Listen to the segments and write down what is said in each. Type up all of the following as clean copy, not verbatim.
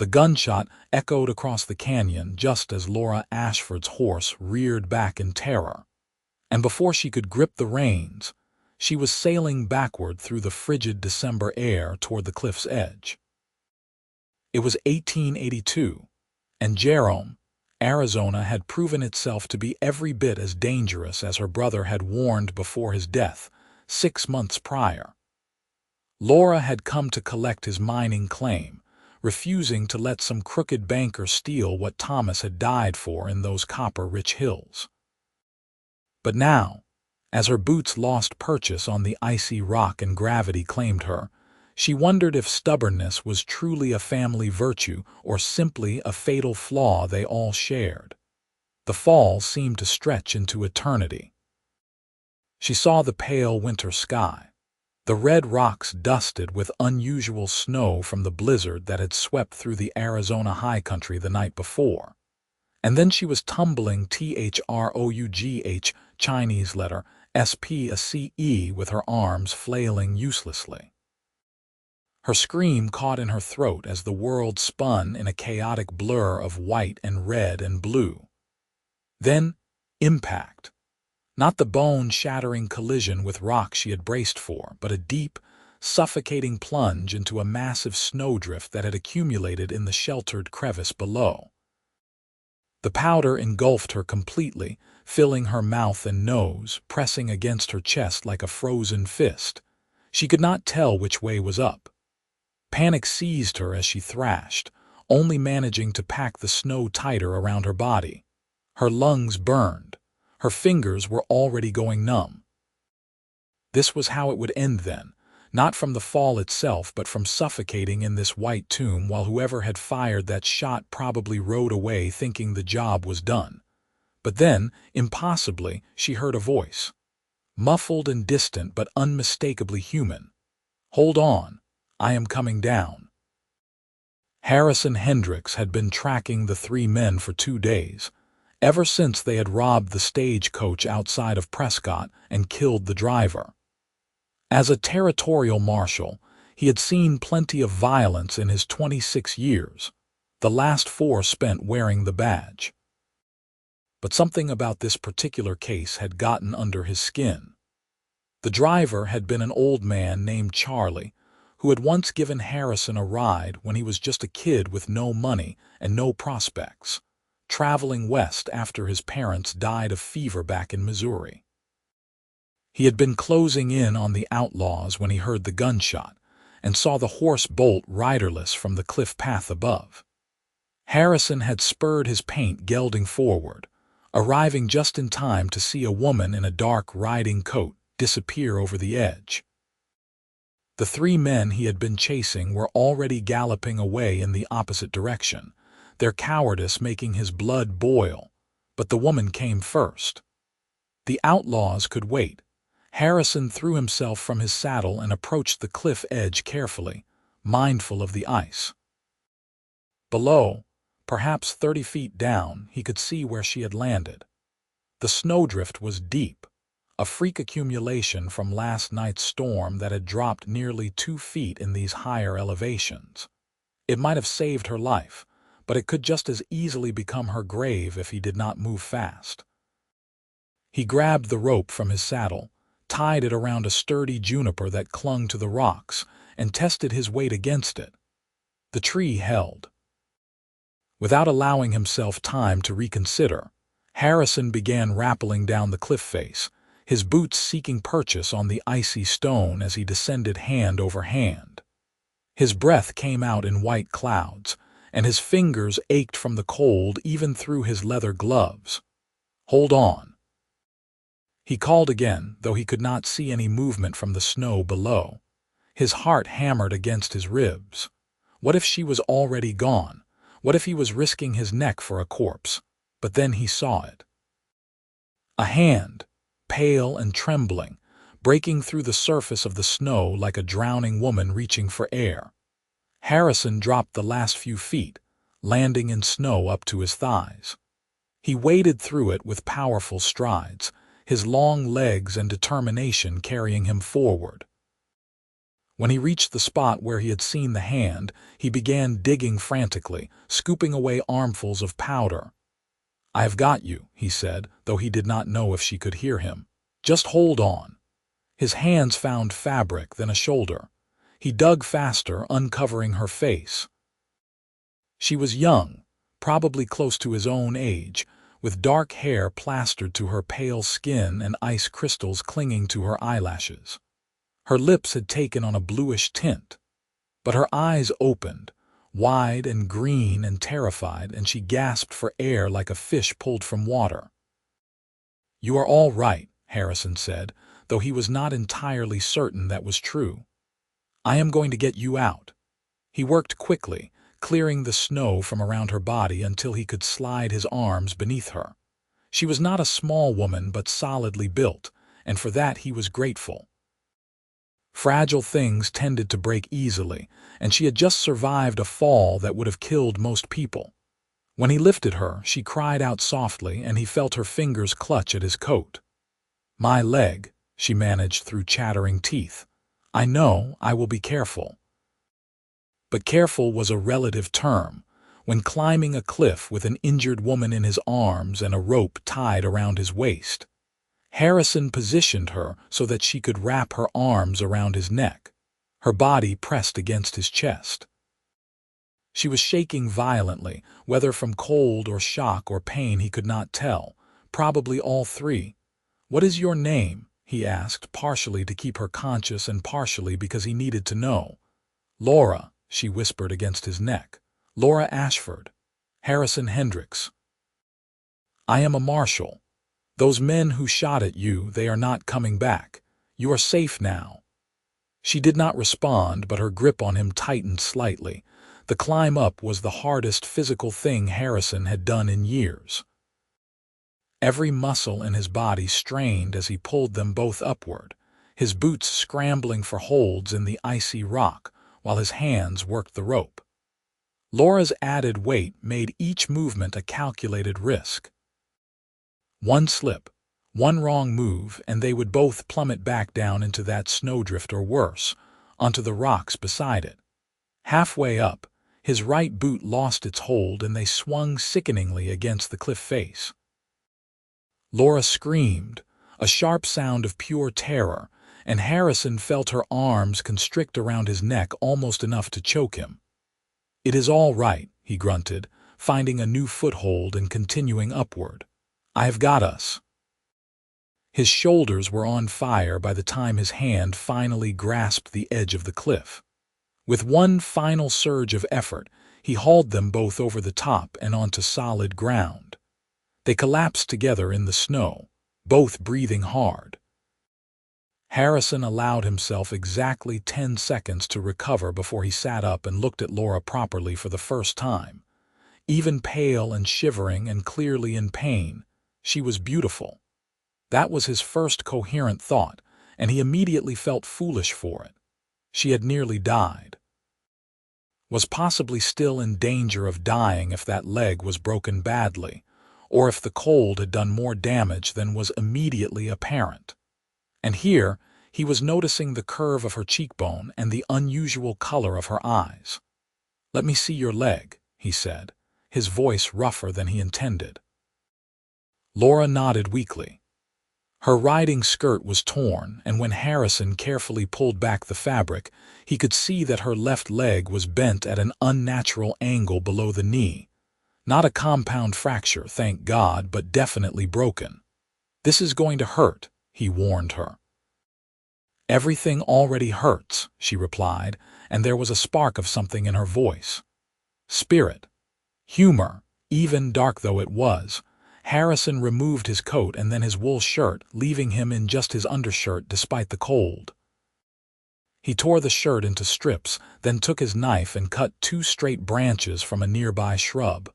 The gunshot echoed across the canyon just as Laura Ashford's horse reared back in terror. And before she could grip the reins, she was sailing backward through the frigid December air toward the cliff's edge. It was 1882, and Jerome, Arizona had proven itself to be every bit as dangerous as her brother had warned before his death 6 months prior. Laura had come to collect his mining claim, refusing to let some crooked banker steal what Thomas had died for in those copper-rich hills. But now, as her boots lost purchase on the icy rock and gravity claimed her, she wondered if stubbornness was truly a family virtue or simply a fatal flaw they all shared. The fall seemed to stretch into eternity. She saw the pale winter sky, the red rocks dusted with unusual snow from the blizzard that had swept through the Arizona high country the night before. And then she was tumbling THROUGH, Chinese letter, SPACE, with her arms flailing uselessly. Her scream caught in her throat as the world spun in a chaotic blur of white and red and blue. Then, impact. Not the bone-shattering collision with rock she had braced for, but a deep, suffocating plunge into a massive snowdrift that had accumulated in the sheltered crevice below. The powder engulfed her completely, filling her mouth and nose, pressing against her chest like a frozen fist. She could not tell which way was up. Panic seized her as she thrashed, only managing to pack the snow tighter around her body. Her lungs burned. Her fingers were already going numb. This was how it would end then, not from the fall itself but from suffocating in this white tomb while whoever had fired that shot probably rode away thinking the job was done. But then, impossibly, she heard a voice. Muffled and distant but unmistakably human. "Hold on, I am coming down." Harrison Hendricks had been tracking the 3 men for 2 days, ever since they had robbed the stagecoach outside of Prescott and killed the driver. As a territorial marshal, he had seen plenty of violence in his 26 years, the last 4 spent wearing the badge. But something about this particular case had gotten under his skin. The driver had been an old man named Charlie, who had once given Harrison a ride when he was just a kid with no money and no prospects, traveling west after his parents died of fever back in Missouri. He had been closing in on the outlaws when he heard the gunshot and saw the horse bolt riderless from the cliff path above. Harrison had spurred his paint gelding forward, arriving just in time to see a woman in a dark riding coat disappear over the edge. The 3 men he had been chasing were already galloping away in the opposite direction, their cowardice making his blood boil, but the woman came first. The outlaws could wait. Harrison threw himself from his saddle and approached the cliff edge carefully, mindful of the ice. Below, perhaps 30 feet down, he could see where she had landed. The snowdrift was deep, a freak accumulation from last night's storm that had dropped nearly 2 feet in these higher elevations. It might have saved her life, but it could just as easily become her grave if he did not move fast. He grabbed the rope from his saddle, tied it around a sturdy juniper that clung to the rocks, and tested his weight against it. The tree held. Without allowing himself time to reconsider, Harrison began rappelling down the cliff face, his boots seeking purchase on the icy stone as he descended hand over hand. His breath came out in white clouds, and his fingers ached from the cold even through his leather gloves. "Hold on." He called again, though he could not see any movement from the snow below. His heart hammered against his ribs. What if she was already gone? What if he was risking his neck for a corpse? But then he saw it. A hand, pale and trembling, breaking through the surface of the snow like a drowning woman reaching for air. Harrison dropped the last few feet, landing in snow up to his thighs. He waded through it with powerful strides, his long legs and determination carrying him forward. When he reached the spot where he had seen the hand, he began digging frantically, scooping away armfuls of powder. "I have got you," he said, though he did not know if she could hear him. "Just hold on." His hands found fabric, then a shoulder. He dug faster, uncovering her face. She was young, probably close to his own age, with dark hair plastered to her pale skin and ice crystals clinging to her eyelashes. Her lips had taken on a bluish tint, but her eyes opened, wide and green and terrified, and she gasped for air like a fish pulled from water. "You are all right," Harrison said, though he was not entirely certain that was true. "I am going to get you out." He worked quickly, clearing the snow from around her body until he could slide his arms beneath her. She was not a small woman but solidly built, and for that he was grateful. Fragile things tended to break easily, and she had just survived a fall that would have killed most people. When he lifted her, she cried out softly, and he felt her fingers clutch at his coat. "My leg," she managed through chattering teeth. "I know, I will be careful." But careful was a relative term. When climbing a cliff with an injured woman in his arms and a rope tied around his waist, Harrison positioned her so that she could wrap her arms around his neck, her body pressed against his chest. She was shaking violently, whether from cold or shock or pain he could not tell, probably all three. "What is your name?" he asked, partially to keep her conscious and partially because he needed to know. "Laura," she whispered against his neck. "Laura Ashford. Harrison Hendricks. I am a marshal. Those men who shot at you, they are not coming back. You are safe now." She did not respond, but her grip on him tightened slightly. The climb up was the hardest physical thing Harrison had done in years. Every muscle in his body strained as he pulled them both upward, his boots scrambling for holds in the icy rock, while his hands worked the rope. Laura's added weight made each movement a calculated risk. One slip, one wrong move, and they would both plummet back down into that snowdrift or worse, onto the rocks beside it. Halfway up, his right boot lost its hold and they swung sickeningly against the cliff face. Laura screamed, a sharp sound of pure terror, and Harrison felt her arms constrict around his neck almost enough to choke him. "It is all right," he grunted, finding a new foothold and continuing upward. "I have got us." His shoulders were on fire by the time his hand finally grasped the edge of the cliff. With one final surge of effort, he hauled them both over the top and onto solid ground. They collapsed together in the snow, both breathing hard. Harrison allowed himself exactly 10 seconds to recover before he sat up and looked at Laura properly for the first time. Even pale and shivering and clearly in pain, she was beautiful. That was his first coherent thought, and he immediately felt foolish for it. She had nearly died. Was possibly still in danger of dying if that leg was broken badly, or if the cold had done more damage than was immediately apparent. And here, he was noticing the curve of her cheekbone and the unusual color of her eyes. "Let me see your leg," he said, his voice rougher than he intended. Laura nodded weakly. Her riding skirt was torn, and when Harrison carefully pulled back the fabric, he could see that her left leg was bent at an unnatural angle below the knee. Not a compound fracture, thank God, but definitely broken. "This is going to hurt," he warned her. "Everything already hurts," she replied, and there was a spark of something in her voice. Spirit. Humor, even dark though it was. Harrison removed his coat and then his wool shirt, leaving him in just his undershirt despite the cold. He tore the shirt into strips, then took his knife and cut 2 straight branches from a nearby shrub.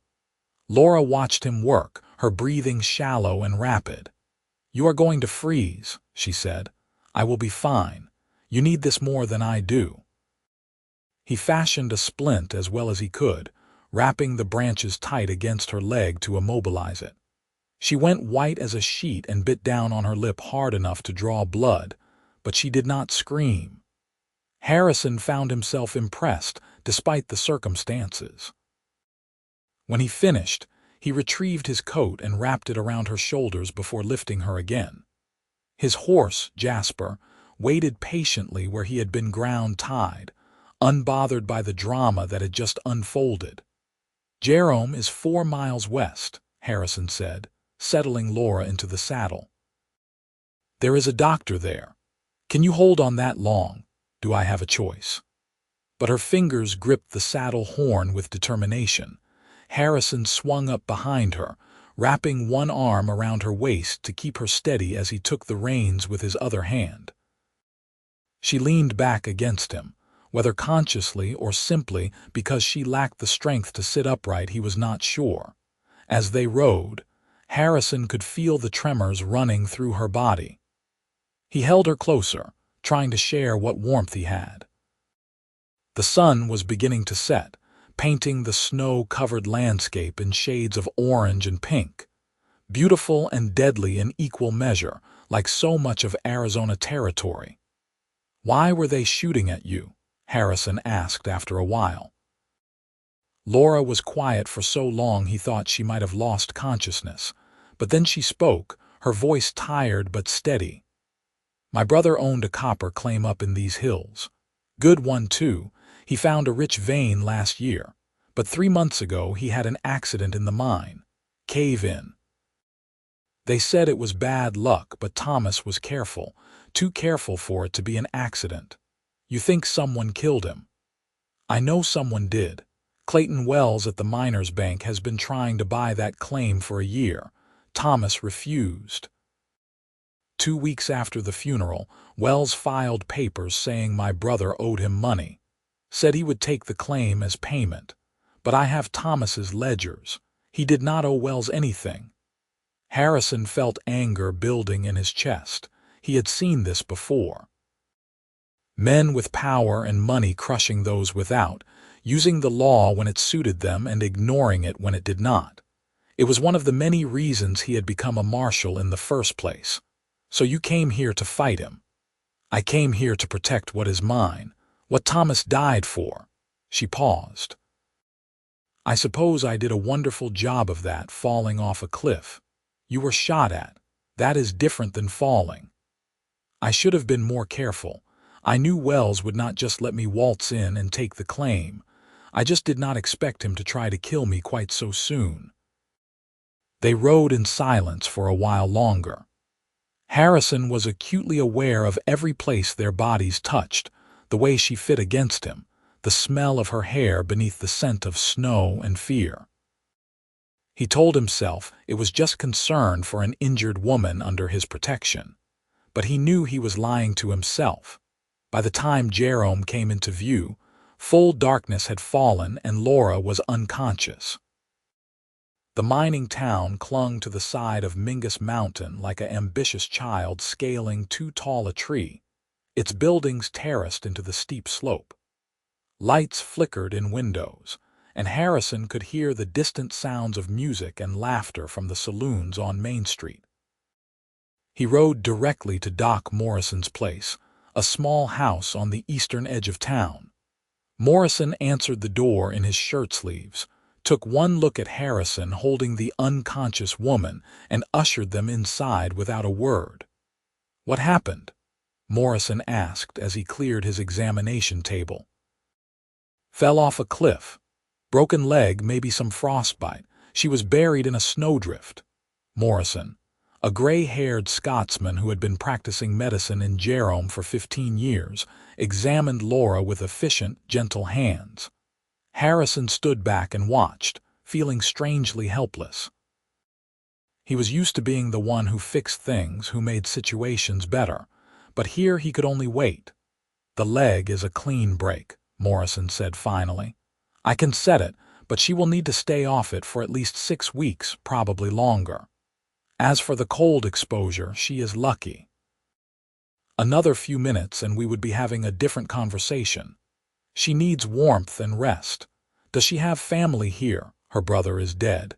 Laura watched him work, her breathing shallow and rapid. "You are going to freeze," she said. "I will be fine. You need this more than I do." He fashioned a splint as well as he could, wrapping the branches tight against her leg to immobilize it. She went white as a sheet and bit down on her lip hard enough to draw blood, but she did not scream. Harrison found himself impressed despite the circumstances. When he finished, he retrieved his coat and wrapped it around her shoulders before lifting her again. His horse, Jasper, waited patiently where he had been ground-tied, unbothered by the drama that had just unfolded. "Jerome is 4 miles west," Harrison said, settling Laura into the saddle. "There is a doctor there. Can you hold on that long? Do I have a choice?" But her fingers gripped the saddle horn with determination. Harrison swung up behind her, wrapping one arm around her waist to keep her steady as he took the reins with his other hand. She leaned back against him, whether consciously or simply because she lacked the strength to sit upright, he was not sure. As they rode, Harrison could feel the tremors running through her body. He held her closer, trying to share what warmth he had. The sun was beginning to set, painting the snow-covered landscape in shades of orange and pink, beautiful and deadly in equal measure, like so much of Arizona territory. "Why were they shooting at you?" Harrison asked after a while. Laura was quiet for so long he thought she might have lost consciousness, but then she spoke, her voice tired but steady. "My brother owned a copper claim up in these hills. Good one, too. He found a rich vein last year, but 3 months ago he had an accident in the mine. Cave-in. They said it was bad luck, but Thomas was careful, too careful for it to be an accident. You think someone killed him?" "I know someone did. Clayton Wells at the Miners' Bank has been trying to buy that claim for a year. Thomas refused. 2 weeks after the funeral, Wells filed papers saying my brother owed him money. Said he would take the claim as payment. But I have Thomas's ledgers. He did not owe Wells anything." Harrison felt anger building in his chest. He had seen this before. Men with power and money crushing those without, using the law when it suited them and ignoring it when it did not. It was one of the many reasons he had become a marshal in the first place. "So you came here to fight him?" "I came here to protect what is mine, what Thomas died for." She paused. "I suppose I did a wonderful job of that, falling off a cliff. You were shot at. That is different than falling. I should have been more careful. I knew Wells would not just let me waltz in and take the claim. I just did not expect him to try to kill me quite so soon." They rode in silence for a while longer. Harrison was acutely aware of every place their bodies touched, the way she fit against him, the smell of her hair beneath the scent of snow and fear. He told himself it was just concern for an injured woman under his protection, but he knew he was lying to himself. By the time Jerome came into view, full darkness had fallen and Laura was unconscious. The mining town clung to the side of Mingus Mountain like an ambitious child scaling too tall a tree, its buildings terraced into the steep slope. Lights flickered in windows, and Harrison could hear the distant sounds of music and laughter from the saloons on Main Street. He rode directly to Doc Morrison's place, a small house on the eastern edge of town. Morrison answered the door in his shirt sleeves, took one look at Harrison holding the unconscious woman, and ushered them inside without a word. "What happened?" Morrison asked as he cleared his examination table. "Fell off a cliff. Broken leg, maybe some frostbite. She was buried in a snowdrift." Morrison, a gray-haired Scotsman who had been practicing medicine in Jerome for 15 years, examined Laura with efficient, gentle hands. Harrison stood back and watched, feeling strangely helpless. He was used to being the one who fixed things, who made situations better, but here he could only wait. "The leg is a clean break," Morrison said finally. "I can set it, but she will need to stay off it for at least 6 weeks, probably longer. As for the cold exposure, she is lucky. Another few minutes and we would be having a different conversation. She needs warmth and rest. Does she have family here? Her brother is dead.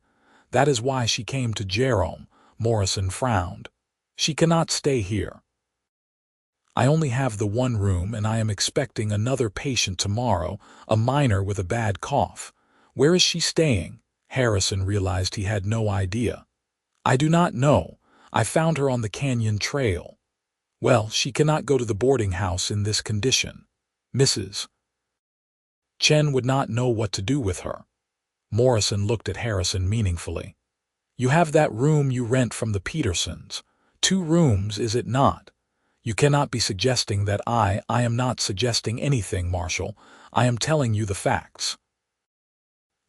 That is why she came to Jerome." Morrison frowned. "She cannot stay here." I only have the one room and I am expecting another patient tomorrow, a minor with a bad cough. Where is she staying? Harrison realized he had no idea. I do not know. I found her on the canyon trail. Well, she cannot go to the boarding house in this condition. Mrs. Chen would not know what to do with her. Morrison looked at Harrison meaningfully. You have that room you rent from the Petersons. 2 rooms, is it not? You cannot be suggesting that I am not suggesting anything, Marshal. I am telling you the facts.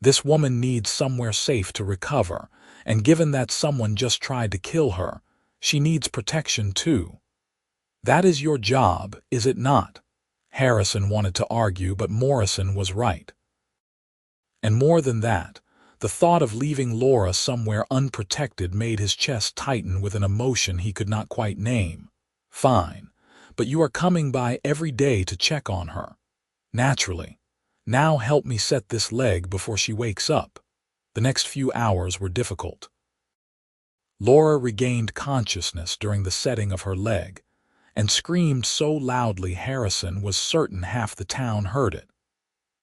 This woman needs somewhere safe to recover, and given that someone just tried to kill her, she needs protection too. That is your job, is it not? Harrison wanted to argue, but Morrison was right. And more than that, the thought of leaving Laura somewhere unprotected made his chest tighten with an emotion he could not quite name. Fine, but you are coming by every day to check on her. Naturally. Now help me set this leg before she wakes up. The next few hours were difficult. Laura regained consciousness during the setting of her leg, and screamed so loudly Harrison was certain half the town heard it.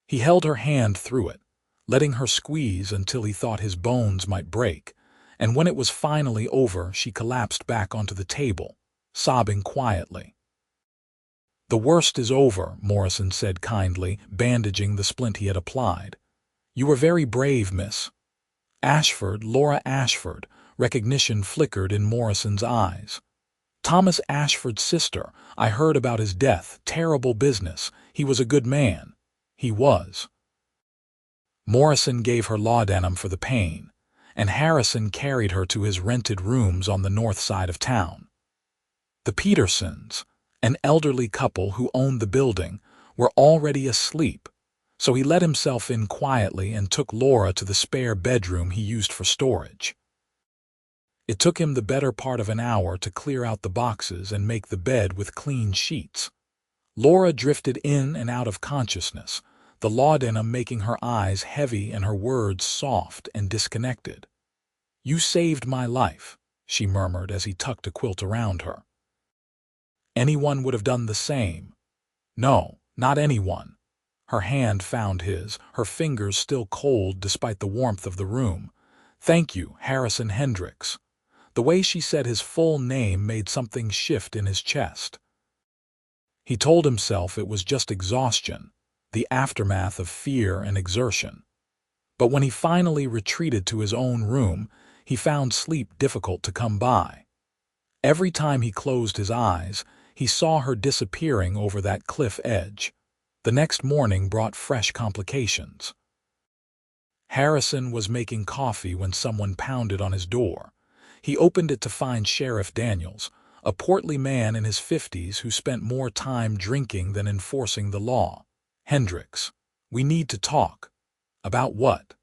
He held her hand through it, letting her squeeze until he thought his bones might break, and when it was finally over, she collapsed back onto the table, sobbing quietly. The worst is over, Morrison said kindly, bandaging the splint he had applied. You were very brave, miss. Ashford, Laura Ashford, recognition flickered in Morrison's eyes. Thomas Ashford's sister. I heard about his death. Terrible business. He was a good man. He was. Morrison gave her laudanum for the pain, and Harrison carried her to his rented rooms on the north side of town. The Petersons, an elderly couple who owned the building, were already asleep, so he let himself in quietly and took Laura to the spare bedroom he used for storage. It took him the better part of an hour to clear out the boxes and make the bed with clean sheets. Laura drifted in and out of consciousness, the laudanum making her eyes heavy and her words soft and disconnected. You saved my life, she murmured as he tucked a quilt around her. Anyone would have done the same. No, not anyone. Her hand found his, her fingers still cold despite the warmth of the room. Thank you, Harrison Hendricks. The way she said his full name made something shift in his chest. He told himself it was just exhaustion, the aftermath of fear and exertion. But when he finally retreated to his own room, he found sleep difficult to come by. Every time he closed his eyes, he saw her disappearing over that cliff edge. The next morning brought fresh complications. Harrison was making coffee when someone pounded on his door. He opened it to find Sheriff Daniels, a portly man in his 50s who spent more time drinking than enforcing the law. Hendricks, we need to talk. About what?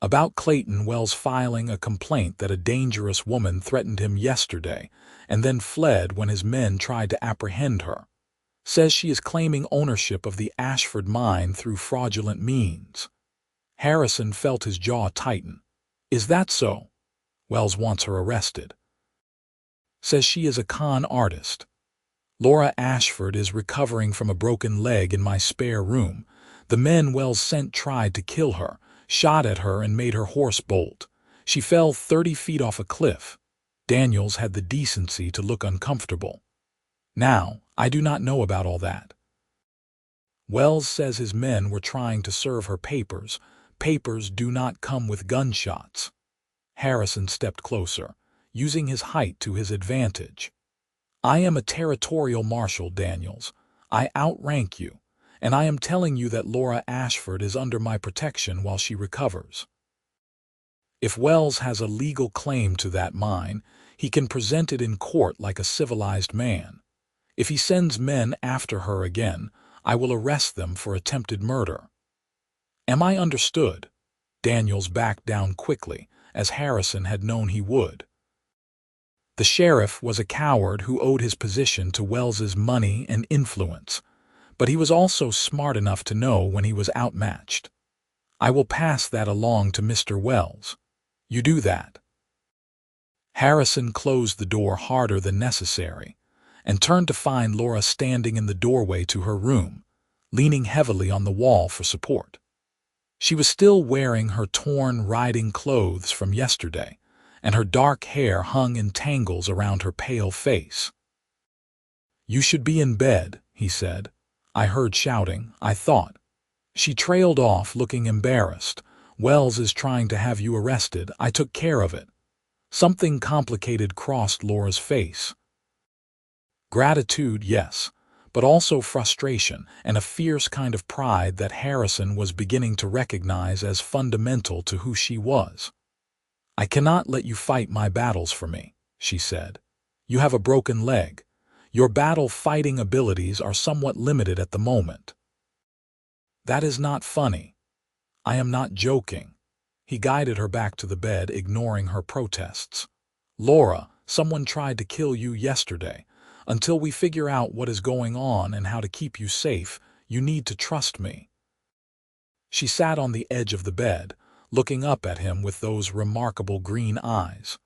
About Clayton Wells filing a complaint that a dangerous woman threatened him yesterday and then fled when his men tried to apprehend her. Says she is claiming ownership of the Ashford mine through fraudulent means. Harrison felt his jaw tighten. Is that so? Wells wants her arrested. Says she is a con artist. Laura Ashford is recovering from a broken leg in my spare room. The men Wells sent tried to kill her, shot at her and made her horse bolt. She fell 30 feet off a cliff. Daniels had the decency to look uncomfortable. Now, I do not know about all that. Wells says his men were trying to serve her papers. Papers do not come with gunshots. Harrison stepped closer, using his height to his advantage. I am a territorial marshal, Daniels. I outrank you, and I am telling you that Laura Ashford is under my protection while she recovers. If Wells has a legal claim to that mine, he can present it in court like a civilized man. If he sends men after her again, I will arrest them for attempted murder. Am I understood? Daniels backed down quickly, as Harrison had known he would. The sheriff was a coward who owed his position to Wells's money and influence, but he was also smart enough to know when he was outmatched. I will pass that along to Mr. Wells. You do that. Harrison closed the door harder than necessary, and turned to find Laura standing in the doorway to her room, leaning heavily on the wall for support. She was still wearing her torn riding clothes from yesterday, and her dark hair hung in tangles around her pale face. "You should be in bed," he said. "I heard shouting, I thought." She trailed off, looking embarrassed. "Wells is trying to have you arrested. I took care of it." Something complicated crossed Laura's face. Gratitude, yes, but also frustration and a fierce kind of pride that Harrison was beginning to recognize as fundamental to who she was. "I cannot let you fight my battles for me," she said. "You have a broken leg. Your battle-fighting abilities are somewhat limited at the moment." "That is not funny. I am not joking." He guided her back to the bed, ignoring her protests. "Laura, someone tried to kill you yesterday. Until we figure out what is going on and how to keep you safe, you need to trust me." She sat on the edge of the bed, looking up at him with those remarkable green eyes.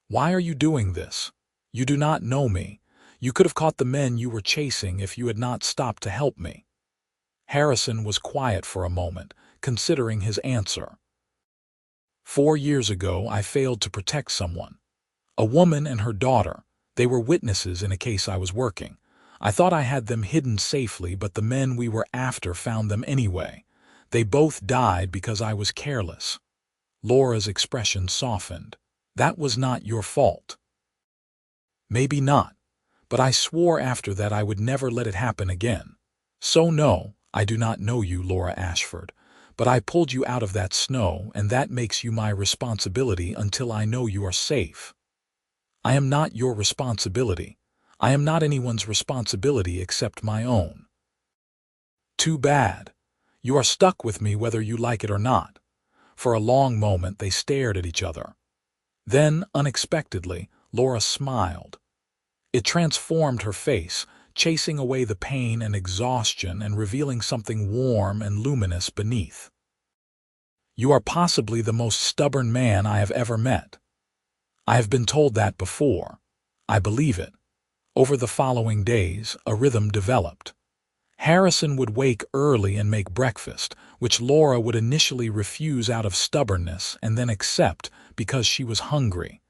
"Why are you doing this? You do not know me. You could have caught the men you were chasing if you had not stopped to help me." Harrison was quiet for a moment, considering his answer. "4 years ago, I failed to protect someone. A woman and her daughter. They were witnesses in a case I was working. I thought I had them hidden safely, but the men we were after found them anyway. They both died because I was careless." Laura's expression softened. "That was not your fault." "Maybe not, but I swore after that I would never let it happen again. So no, I do not know you, Laura Ashford, but I pulled you out of that snow, and that makes you my responsibility until I know you are safe." "I am not your responsibility. I am not anyone's responsibility except my own." "Too bad. You are stuck with me whether you like it or not." For a long moment they stared at each other. Then, unexpectedly, Laura smiled. It transformed her face, chasing away the pain and exhaustion and revealing something warm and luminous beneath. "You are possibly the most stubborn man I have ever met." "I have been told that before. I believe it." Over the following days, a rhythm developed. Harrison would wake early and make breakfast, which Laura would initially refuse out of stubbornness and then accept because she was hungry.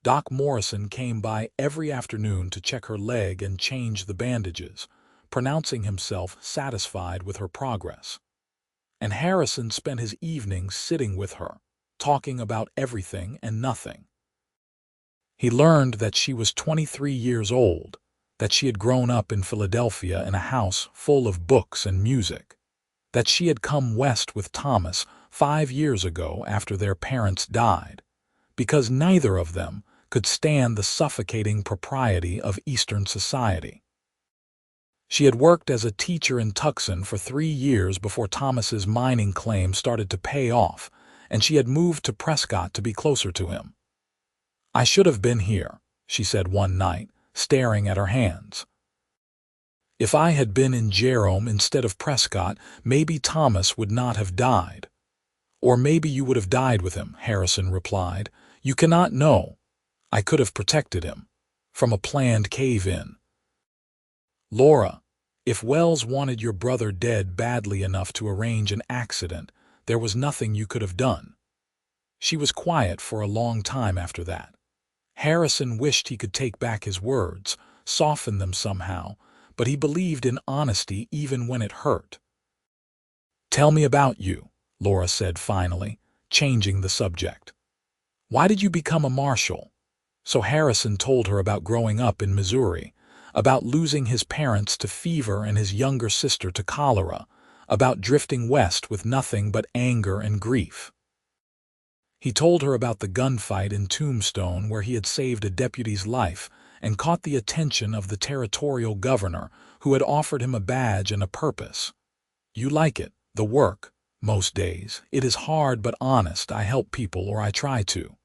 Doc Morrison came by every afternoon to check her leg and change the bandages, pronouncing himself satisfied with her progress. And Harrison spent his evenings sitting with her, talking about everything and nothing. He learned that she was 23 years old, that she had grown up in Philadelphia in a house full of books and music, that she had come west with Thomas 5 years ago after their parents died, because neither of them could stand the suffocating propriety of Eastern society. She had worked as a teacher in Tucson for 3 years before Thomas's mining claim started to pay off, and she had moved to Prescott to be closer to him. "I should have been here," she said one night, staring at her hands. "If I had been in Jerome instead of Prescott, maybe Thomas would not have died." "Or maybe you would have died with him," Harrison replied. "You cannot know. I could have protected him from a planned cave-in." "Laura, if Wells wanted your brother dead badly enough to arrange an accident, there was nothing you could have done." She was quiet for a long time after that. Harrison wished he could take back his words, soften them somehow, but he believed in honesty even when it hurt. "Tell me about you," Laura said finally, changing the subject. "Why did you become a marshal?" So Harrison told her about growing up in Missouri, about losing his parents to fever and his younger sister to cholera, about drifting west with nothing but anger and grief. He told her about the gunfight in Tombstone where he had saved a deputy's life and caught the attention of the territorial governor who had offered him a badge and a purpose. "You like it, the work, most days. It is hard but honest. I help people, or I try to."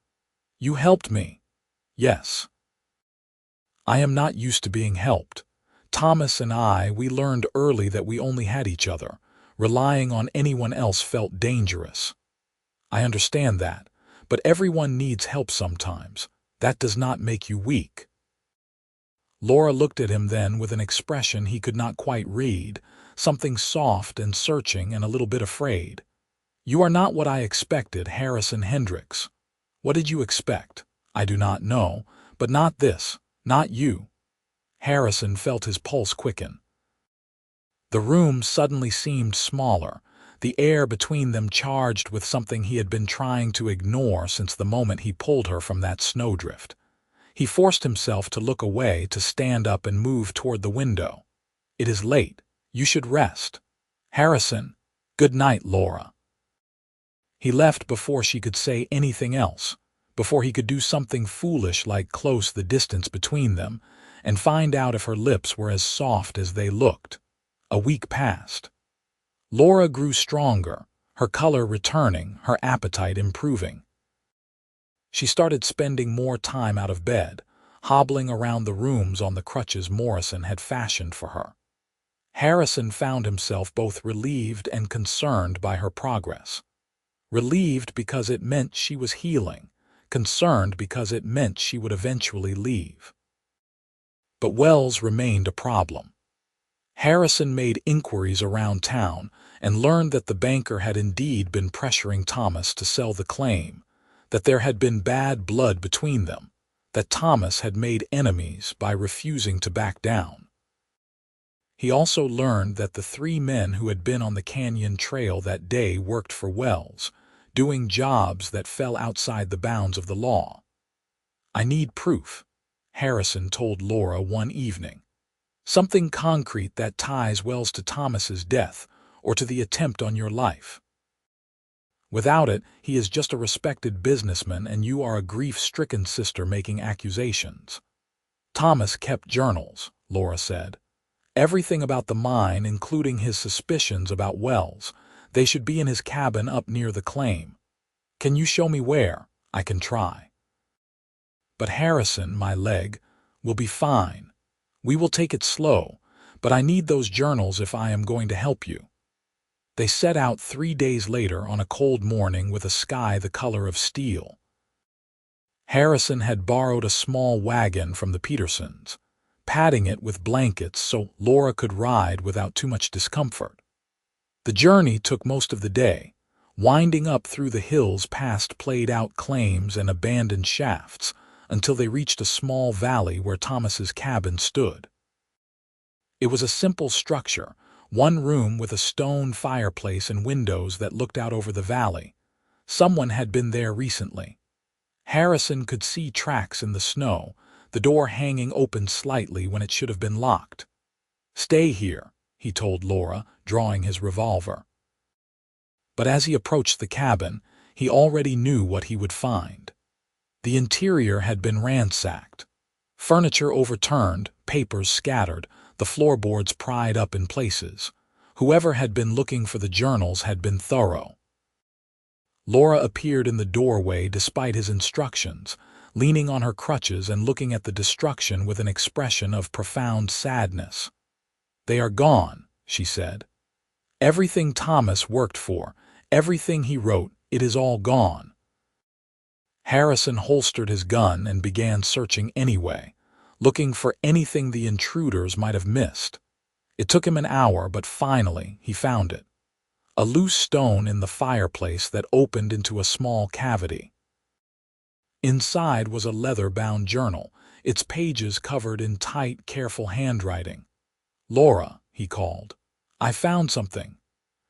"You helped me." "Yes." "I am not used to being helped. Thomas and we learned early that we only had each other. Relying on anyone else felt dangerous." "I understand that, but everyone needs help sometimes. That does not make you weak." Laura looked at him then with an expression he could not quite read, something soft and searching and a little bit afraid. "You are not what I expected, Harrison Hendricks." "What did you expect?" "I do not know, but not this, not you." Harrison felt his pulse quicken. The room suddenly seemed smaller, the air between them charged with something he had been trying to ignore since the moment he pulled her from that snowdrift. He forced himself to look away, to stand up and move toward the window. "It is late. You should rest." "Harrison." "Good night, Laura." He left before she could say anything else, before he could do something foolish like close the distance between them and find out if her lips were as soft as they looked. A week passed. Laura grew stronger, her color returning, her appetite improving. She started spending more time out of bed, hobbling around the rooms on the crutches Morrison had fashioned for her. Harrison found himself both relieved and concerned by her progress. Relieved because it meant she was healing, concerned because it meant she would eventually leave. But Wells remained a problem. Harrison made inquiries around town and learned that the banker had indeed been pressuring Thomas to sell the claim, that there had been bad blood between them, that Thomas had made enemies by refusing to back down. He also learned that the 3 men who had been on the canyon trail that day worked for Wells, doing jobs that fell outside the bounds of the law. "I need proof," Harrison told Laura one evening. "Something concrete that ties Wells to Thomas's death or to the attempt on your life. Without it, he is just a respected businessman and you are a grief-stricken sister making accusations." "Thomas kept journals," Laura said. "Everything about the mine, including his suspicions about Wells. They should be in his cabin up near the claim. Can you show me where? I can try." "But Harrison, my leg, will be fine. We will take it slow, but I need those journals if I am going to help you." They set out 3 days later on a cold morning with a sky the color of steel. Harrison had borrowed a small wagon from the Petersons, padding it with blankets so Laura could ride without too much discomfort. The journey took most of the day, winding up through the hills past played-out claims and abandoned shafts, until they reached a small valley where Thomas's cabin stood. It was a simple structure, one room with a stone fireplace and windows that looked out over the valley. Someone had been there recently. Harrison could see tracks in the snow, the door hanging open slightly when it should have been locked. "Stay here," he told Laura, drawing his revolver. But as he approached the cabin, he already knew what he would find. The interior had been ransacked. Furniture overturned, papers scattered, the floorboards pried up in places. Whoever had been looking for the journals had been thorough. Laura appeared in the doorway despite his instructions, leaning on her crutches and looking at the destruction with an expression of profound sadness. "They are gone," she said. "Everything Thomas worked for, everything he wrote, it is all gone." Harrison holstered his gun and began searching anyway, looking for anything the intruders might have missed. It took him an hour, but finally he found it. A loose stone in the fireplace that opened into a small cavity. Inside was a leather-bound journal, its pages covered in tight, careful handwriting. "Laura," he called, "I found something."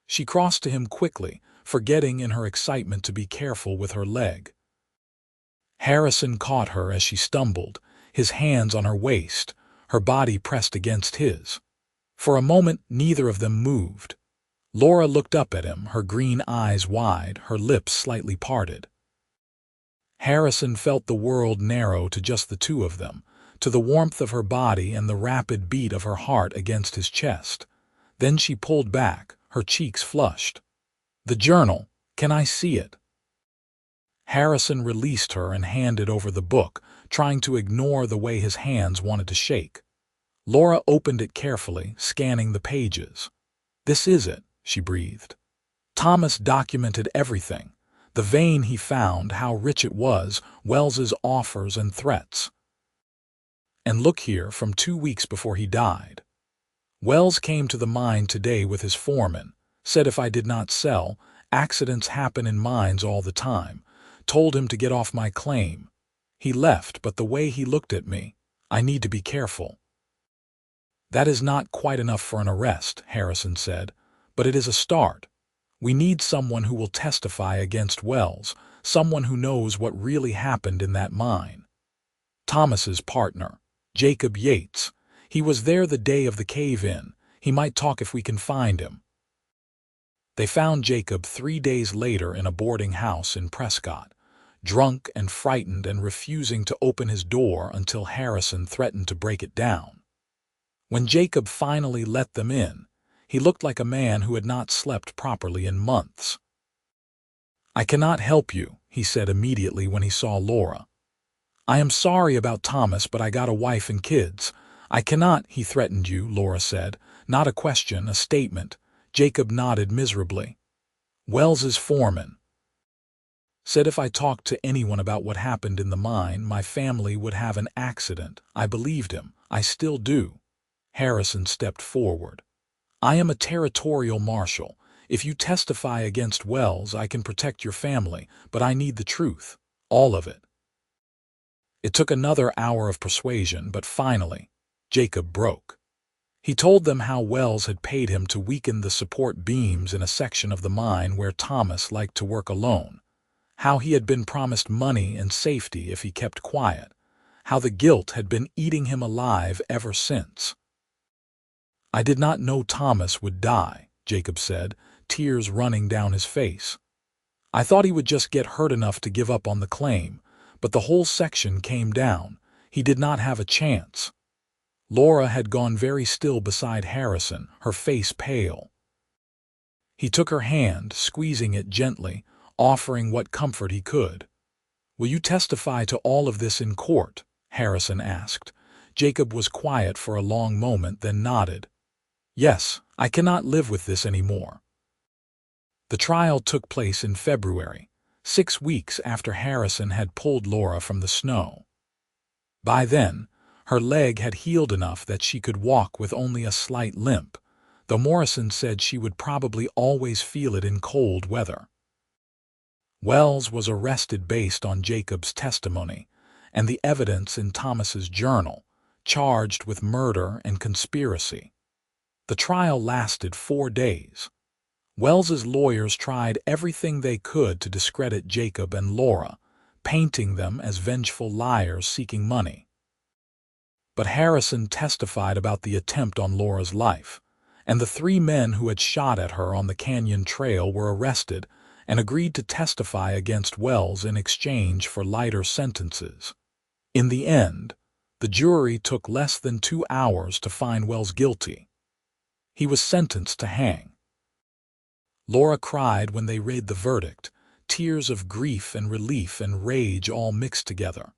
She crossed to him quickly, forgetting in her excitement to be careful with her leg. Harrison caught her as she stumbled, his hands on her waist, her body pressed against his. For a moment, neither of them moved. Laura looked up at him, her green eyes wide, her lips slightly parted. Harrison felt the world narrow to just the two of them, to the warmth of her body and the rapid beat of her heart against his chest. Then she pulled back, her cheeks flushed. "The journal, can I see it?" Harrison released her and handed over the book, trying to ignore the way his hands wanted to shake. Laura opened it carefully, scanning the pages. "This is it," she breathed. Thomas documented everything. The vein he found, how rich it was, Wells's offers and threats. And look here, from 2 weeks before he died. Wells came to the mine today with his foreman, said if I did not sell, accidents happen in mines all the time, told him to get off my claim. He left, but the way he looked at me, I need to be careful. That is not quite enough for an arrest, Harrison said, but it is a start. We need someone who will testify against Wells, someone who knows what really happened in that mine. Thomas's partner, Jacob Yates. He was there the day of the cave-in. He might talk if we can find him. They found Jacob 3 days later in a boarding house in Prescott, drunk and frightened and refusing to open his door until Harrison threatened to break it down. When Jacob finally let them in, he looked like a man who had not slept properly in months. "I cannot help you," he said immediately when he saw Laura. "I am sorry about Thomas, but I got a wife and kids. I cannot." "He threatened you," Laura said. "Not a question, a statement." Jacob nodded miserably. "Wells's foreman said if I talked to anyone about what happened in the mine, my family would have an accident." I believed him. I still do. Harrison stepped forward. "I am a territorial marshal. If you testify against Wells, I can protect your family, but I need the truth. All of it." It took another hour of persuasion, but finally, Jacob broke. He told them how Wells had paid him to weaken the support beams in a section of the mine where Thomas liked to work alone, how he had been promised money and safety if he kept quiet, how the guilt had been eating him alive ever since. "I did not know Thomas would die," Jacob said, tears running down his face. "I thought he would just get hurt enough to give up on the claim, but the whole section came down. He did not have a chance." Laura had gone very still beside Harrison, her face pale. He took her hand, squeezing it gently, offering what comfort he could. "Will you testify to all of this in court?" Harrison asked. Jacob was quiet for a long moment, then nodded. "Yes, I cannot live with this anymore." The trial took place in February, 6 weeks after Harrison had pulled Laura from the snow. By then, her leg had healed enough that she could walk with only a slight limp, though Morrison said she would probably always feel it in cold weather. Wells was arrested based on Jacob's testimony and the evidence in Thomas's journal, charged with murder and conspiracy. The trial lasted 4 days. Wells's lawyers tried everything they could to discredit Jacob and Laura, painting them as vengeful liars seeking money. But Harrison testified about the attempt on Laura's life, and the 3 men who had shot at her on the canyon trail were arrested and agreed to testify against Wells in exchange for lighter sentences. In the end, the jury took less than 2 hours to find Wells guilty. He was sentenced to hang. Laura cried when they read the verdict, tears of grief and relief and rage all mixed together.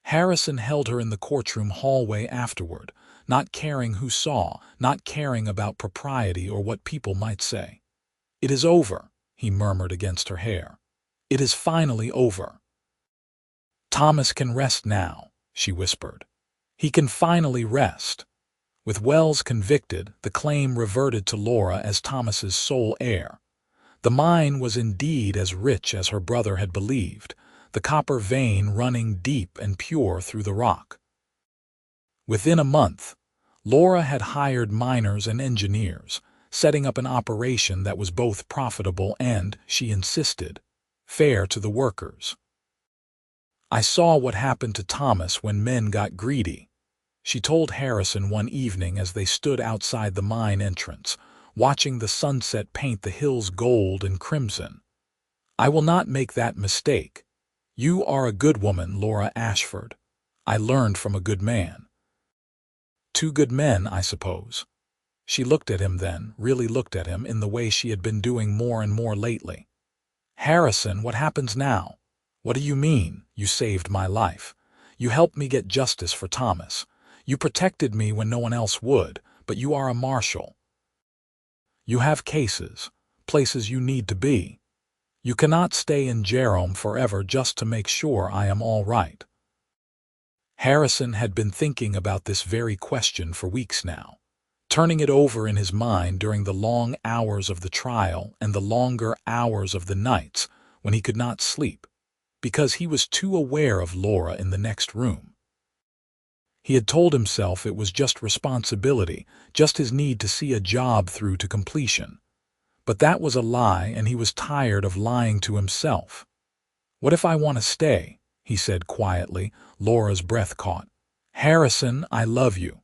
Harrison held her in the courtroom hallway afterward, not caring who saw, not caring about propriety or what people might say. "It is over," he murmured against her hair. "It is finally over. Thomas can rest now," she whispered. "He can finally rest." With Wells convicted, the claim reverted to Laura as Thomas's sole heir. The mine was indeed as rich as her brother had believed, the copper vein running deep and pure through the rock. Within a month, Laura had hired miners and engineers, setting up an operation that was both profitable and, she insisted, fair to the workers. "I saw what happened to Thomas when men got greedy," she told Harrison one evening as they stood outside the mine entrance, watching the sunset paint the hills gold and crimson. "I will not make that mistake. You are a good woman, Laura Ashford. I learned from a good man." "2 good men, I suppose." She looked at him then, really looked at him in the way she had been doing more and more lately. "Harrison, what happens now?" "What do you mean? You saved my life. You helped me get justice for Thomas. You protected me when no one else would, but you are a marshal. You have cases, places you need to be. You cannot stay in Jerome forever just to make sure I am all right." Harrison had been thinking about this very question for weeks now, turning it over in his mind during the long hours of the trial and the longer hours of the nights when he could not sleep, because he was too aware of Laura in the next room. He had told himself it was just responsibility, just his need to see a job through to completion. But that was a lie, and he was tired of lying to himself. "What if I want to stay?" he said quietly. Laura's breath caught. "Harrison, I love you."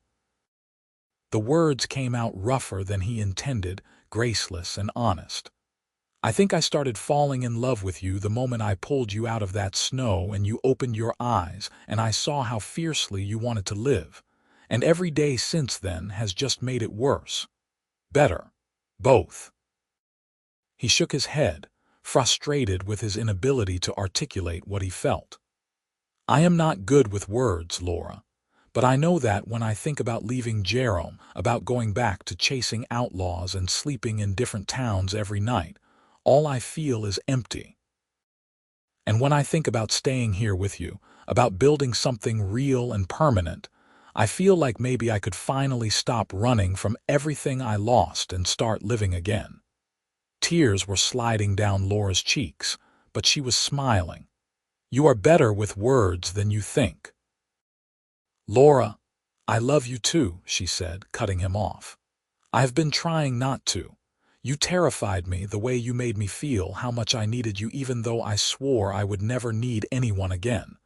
The words came out rougher than he intended, graceless and honest. "I think I started falling in love with you the moment I pulled you out of that snow and you opened your eyes and I saw how fiercely you wanted to live. And every day since then has just made it worse. Better. Both." He shook his head, frustrated with his inability to articulate what he felt. "I am not good with words, Laura. But I know that when I think about leaving Jerome, about going back to chasing outlaws and sleeping in different towns every night, all I feel is empty. And when I think about staying here with you, about building something real and permanent, I feel like maybe I could finally stop running from everything I lost and start living again." Tears were sliding down Laura's cheeks, but she was smiling. "You are better with words than you think." "Laura, I love you too," she said, cutting him off. "I have been trying not to. You terrified me the way you made me feel how much I needed you, even though I swore I would never need anyone again.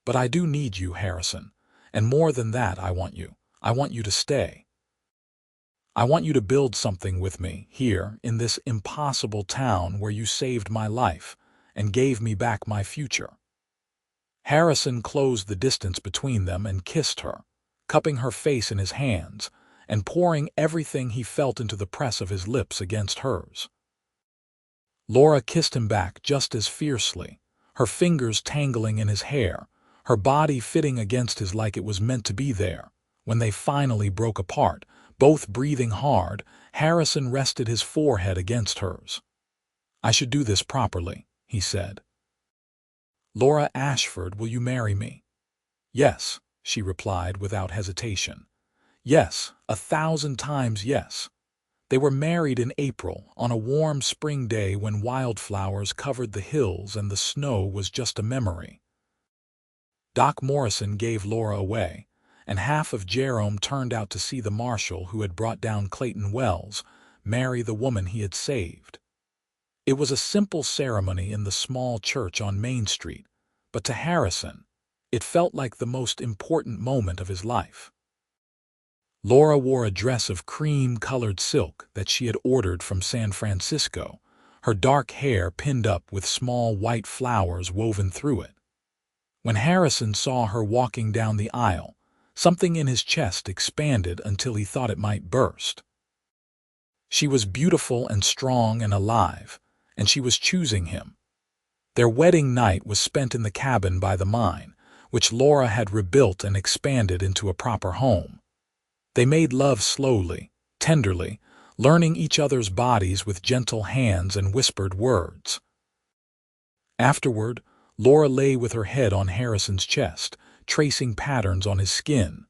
But I do need you, Harrison, and more than that, I want you. I want you to stay. I want you to build something with me here in this impossible town where you saved my life and gave me back my future." Harrison closed the distance between them and kissed her, cupping her face in his hands and pouring everything he felt into the press of his lips against hers. Laura kissed him back just as fiercely, her fingers tangling in his hair, her body fitting against his like it was meant to be there. When they finally broke apart, both breathing hard, Harrison rested his forehead against hers. "I should do this properly," he said. "Laura Ashford, will you marry me?" "Yes," she replied without hesitation. "Yes, 1,000 times yes." They were married in April, on a warm spring day when wildflowers covered the hills and the snow was just a memory. Doc Morrison gave Laura away, and half of Jerome turned out to see the marshal who had brought down Clayton Wells marry the woman he had saved. It was a simple ceremony in the small church on Main Street, but to Harrison, it felt like the most important moment of his life. Laura wore a dress of cream-colored silk that she had ordered from San Francisco, her dark hair pinned up with small white flowers woven through it. When Harrison saw her walking down the aisle, something in his chest expanded until he thought it might burst. She was beautiful and strong and alive, and she was choosing him. Their wedding night was spent in the cabin by the mine, which Laura had rebuilt and expanded into a proper home. They made love slowly, tenderly, learning each other's bodies with gentle hands and whispered words. Afterward, Laura lay with her head on Harrison's chest, tracing patterns on his skin.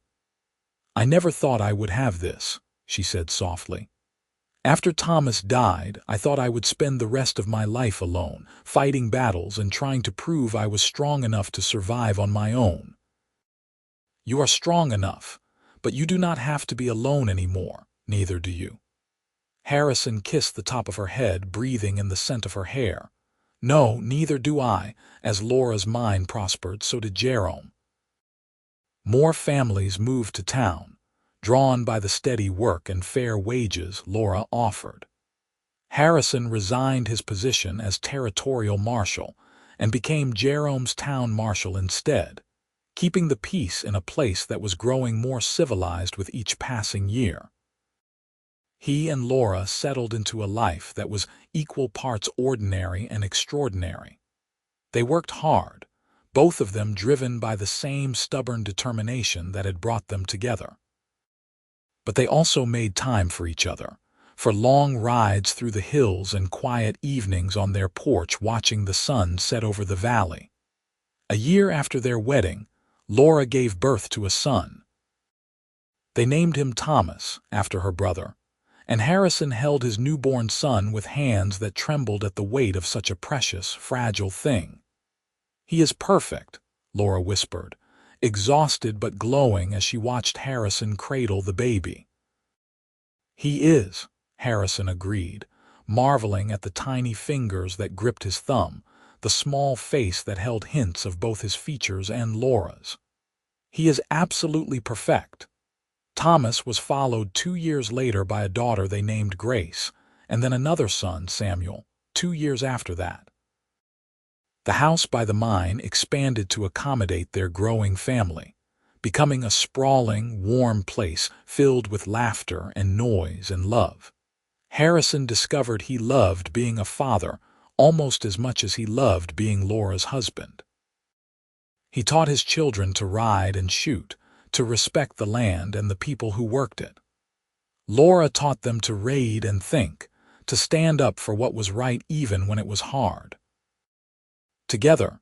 "I never thought I would have this," she said softly. "After Thomas died, I thought I would spend the rest of my life alone, fighting battles and trying to prove I was strong enough to survive on my own. You are strong enough, but you do not have to be alone anymore, neither do you." Harrison kissed the top of her head, breathing in the scent of her hair. "No, neither do I." As Laura's mind prospered, so did Jerome. More families moved to town, drawn by the steady work and fair wages Laura offered. Harrison resigned his position as territorial marshal and became Jerome's town marshal instead, keeping the peace in a place that was growing more civilized with each passing year. He and Laura settled into a life that was equal parts ordinary and extraordinary. They worked hard, both of them driven by the same stubborn determination that had brought them together. But they also made time for each other, for long rides through the hills and quiet evenings on their porch watching the sun set over the valley. A year after their wedding, Laura gave birth to a son. They named him Thomas, after her brother, and Harrison held his newborn son with hands that trembled at the weight of such a precious, fragile thing. "He is perfect," Laura whispered, exhausted but glowing as she watched Harrison cradle the baby. "He is," Harrison agreed, marveling at the tiny fingers that gripped his thumb, the small face that held hints of both his features and Laura's. "He is absolutely perfect." Thomas was followed 2 years later by a daughter they named Grace, and then another son, Samuel, 2 years after that. The house by the mine expanded to accommodate their growing family, becoming a sprawling, warm place filled with laughter and noise and love. Harrison discovered he loved being a father almost as much as he loved being Laura's husband. He taught his children to ride and shoot, to respect the land and the people who worked it. Laura taught them to read and think, to stand up for what was right even when it was hard. Together,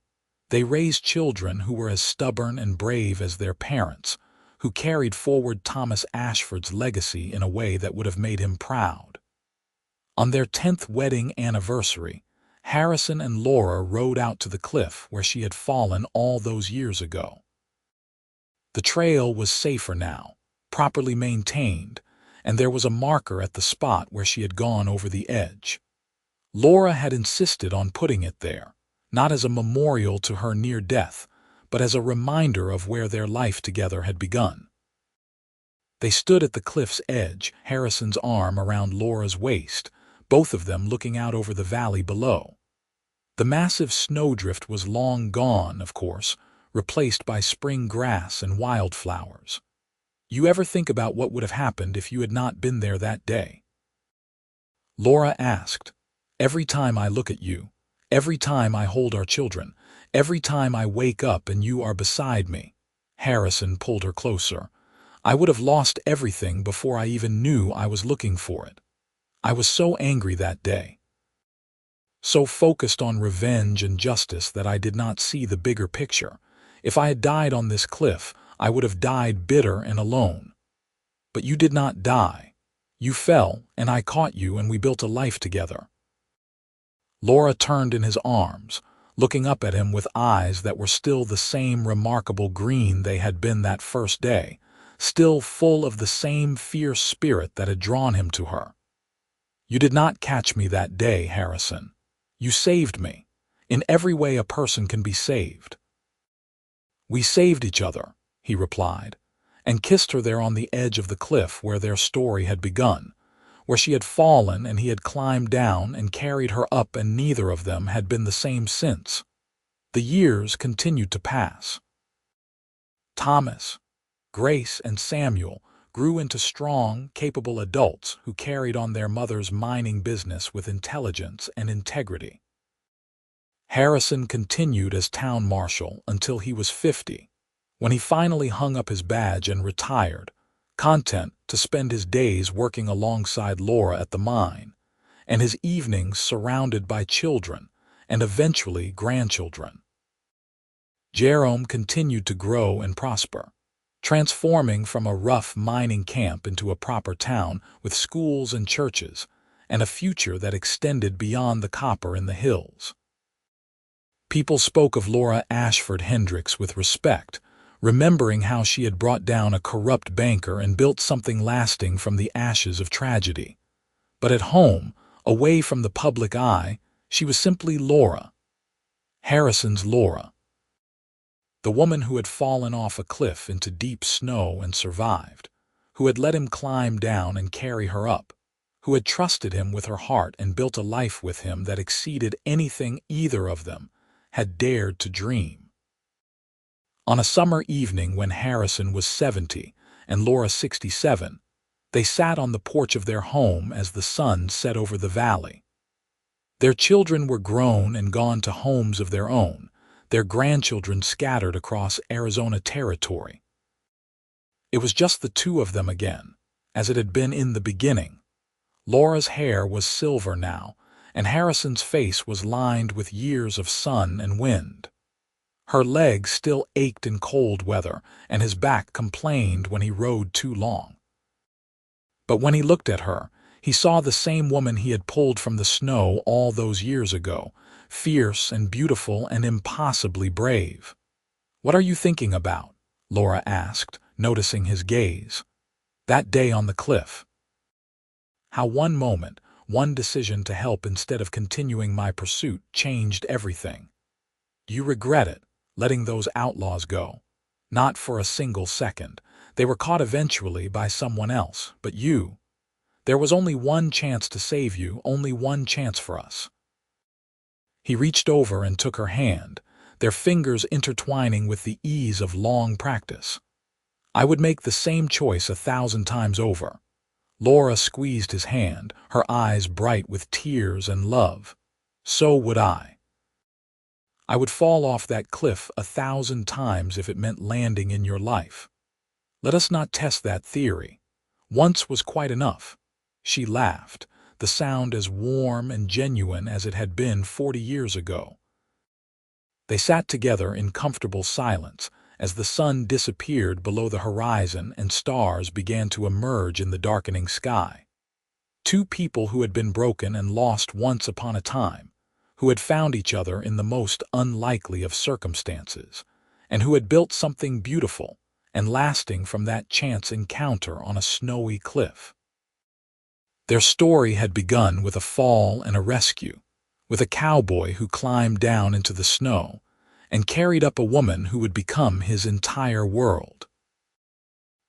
they raised children who were as stubborn and brave as their parents, who carried forward Thomas Ashford's legacy in a way that would have made him proud. On their 10th wedding anniversary, Harrison and Laura rode out to the cliff where she had fallen all those years ago. The trail was safer now, properly maintained, and there was a marker at the spot where she had gone over the edge. Laura had insisted on putting it there, not as a memorial to her near death, but as a reminder of where their life together had begun. They stood at the cliff's edge, Harrison's arm around Laura's waist, both of them looking out over the valley below. The massive snowdrift was long gone, of course, replaced by spring grass and wildflowers. "You ever think about what would have happened if you had not been there that day?" Laura asked. "Every time I look at you, every time I hold our children, every time I wake up and you are beside me." Harrison pulled her closer. "I would have lost everything before I even knew I was looking for it. I was so angry that day, so focused on revenge and justice that I did not see the bigger picture. If I had died on this cliff, I would have died bitter and alone. But you did not die. You fell, and I caught you, and we built a life together." Laura turned in his arms, looking up at him with eyes that were still the same remarkable green they had been that first day, still full of the same fierce spirit that had drawn him to her. "You did not catch me that day, Harrison. You saved me, in every way a person can be saved." "We saved each other," he replied, and kissed her there on the edge of the cliff where their story had begun, where she had fallen and he had climbed down and carried her up, and neither of them had been the same since. The years continued to pass. Thomas, Grace, and Samuel grew into strong, capable adults who carried on their mother's mining business with intelligence and integrity. Harrison continued as town marshal until he was 50, when he finally hung up his badge and retired, content to spend his days working alongside Laura at the mine, and his evenings surrounded by children and eventually grandchildren. Jerome continued to grow and prosper, transforming from a rough mining camp into a proper town with schools and churches, and a future that extended beyond the copper in the hills. People spoke of Laura Ashford Hendricks with respect, remembering how she had brought down a corrupt banker and built something lasting from the ashes of tragedy. But at home, away from the public eye, she was simply Laura. Harrison's Laura. The woman who had fallen off a cliff into deep snow and survived, who had let him climb down and carry her up, who had trusted him with her heart and built a life with him that exceeded anything either of them had dared to dream. On a summer evening when Harrison was 70 and Laura 67, they sat on the porch of their home as the sun set over the valley. Their children were grown and gone to homes of their own, their grandchildren scattered across Arizona territory. It was just the two of them again, as it had been in the beginning. Laura's hair was silver now, and Harrison's face was lined with years of sun and wind. Her legs still ached in cold weather, and his back complained when he rode too long. But when he looked at her, he saw the same woman he had pulled from the snow all those years ago, fierce and beautiful and impossibly brave. "What are you thinking about?" Laura asked, noticing his gaze. "That day on the cliff. How one moment, one decision to help instead of continuing my pursuit changed everything. Do you regret it, letting those outlaws go?" "Not for a single second. They were caught eventually by someone else, but you. There was only one chance to save you, only one chance for us." He reached over and took her hand, their fingers intertwining with the ease of long practice. "I would make the same choice 1,000 times over." Laura squeezed his hand, her eyes bright with tears and love. "So would I. I would fall off that cliff 1,000 times if it meant landing in your life. Let us not test that theory. Once was quite enough." She laughed, the sound as warm and genuine as it had been 40 years ago. They sat together in comfortable silence as the sun disappeared below the horizon and stars began to emerge in the darkening sky. Two people who had been broken and lost once upon a time, who had found each other in the most unlikely of circumstances, and who had built something beautiful and lasting from that chance encounter on a snowy cliff. Their story had begun with a fall and a rescue, with a cowboy who climbed down into the snow and carried up a woman who would become his entire world.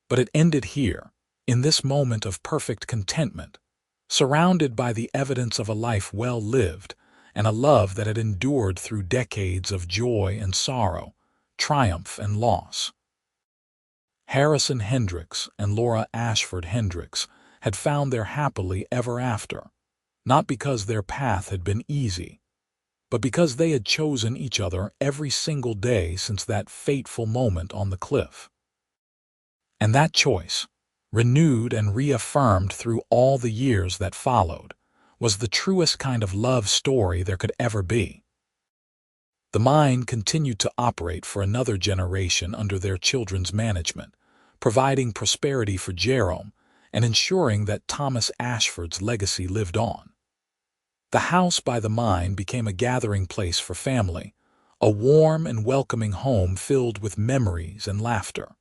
But it ended here, in this moment of perfect contentment, surrounded by the evidence of a life well lived and a love that had endured through decades of joy and sorrow, triumph and loss. Harrison Hendricks and Laura Ashford Hendricks had found their happily ever after, not because their path had been easy, but because they had chosen each other every single day since that fateful moment on the cliff. And that choice, renewed and reaffirmed through all the years that followed, was the truest kind of love story there could ever be. The mine continued to operate for another generation under their children's management, providing prosperity for Jerome and ensuring that Thomas Ashford's legacy lived on. The house by the mine became a gathering place for family, a warm and welcoming home filled with memories and laughter.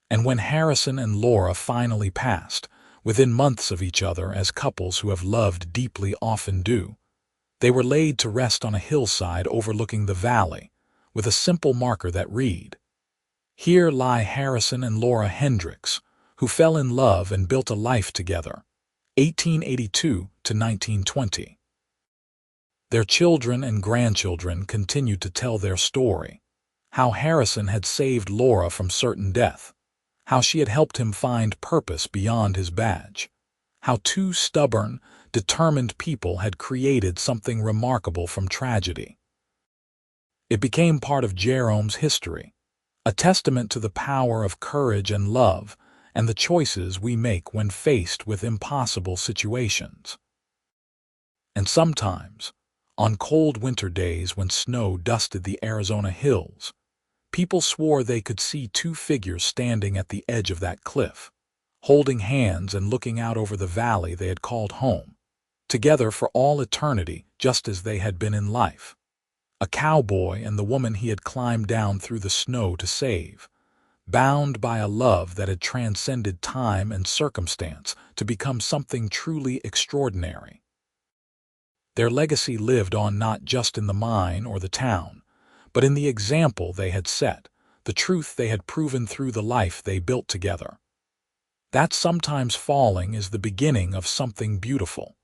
And when Harrison and Laura finally passed, within months of each other as couples who have loved deeply often do, they were laid to rest on a hillside overlooking the valley, with a simple marker that read, "Here lie Harrison and Laura Hendricks, who fell in love and built a life together, 1882 to 1920. Their children and grandchildren continued to tell their story, how Harrison had saved Laura from certain death, how she had helped him find purpose beyond his badge, how two stubborn, determined people had created something remarkable from tragedy. It became part of Jerome's history, a testament to the power of courage and love and the choices we make when faced with impossible situations. And sometimes, on cold winter days when snow dusted the Arizona hills, people swore they could see two figures standing at the edge of that cliff, holding hands and looking out over the valley they had called home, together for all eternity just as they had been in life. A cowboy and the woman he had climbed down through the snow to save, bound by a love that had transcended time and circumstance to become something truly extraordinary. Their legacy lived on not just in the mine or the town, but in the example they had set, the truth they had proven through the life they built together. That sometimes falling is the beginning of something beautiful.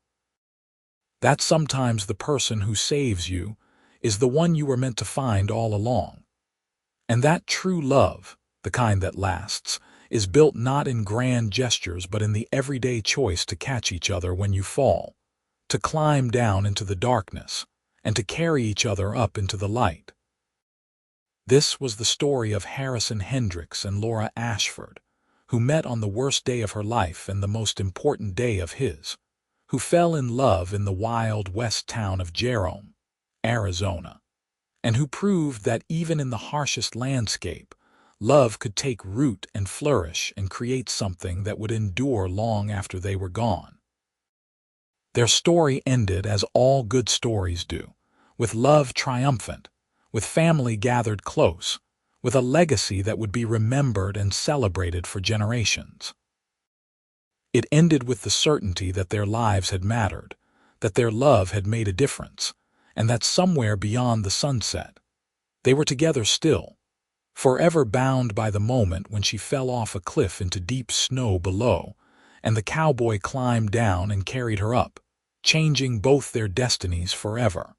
That sometimes the person who saves you is the one you were meant to find all along. And that true love, the kind that lasts, is built not in grand gestures but in the everyday choice to catch each other when you fall, to climb down into the darkness, and to carry each other up into the light. This was the story of Harrison Hendricks and Laura Ashford, who met on the worst day of her life and the most important day of his, who fell in love in the wild west town of Jerome, Arizona. and who proved that even in the harshest landscape, love could take root and flourish and create something that would endure long after they were gone. Their story ended as all good stories do, with love triumphant, with family gathered close, with a legacy that would be remembered and celebrated for generations. It ended with the certainty that their lives had mattered, that their love had made a difference, and that somewhere beyond the sunset, they were together still, forever bound by the moment when she fell off a cliff into deep snow below, and the cowboy climbed down and carried her up, changing both their destinies forever.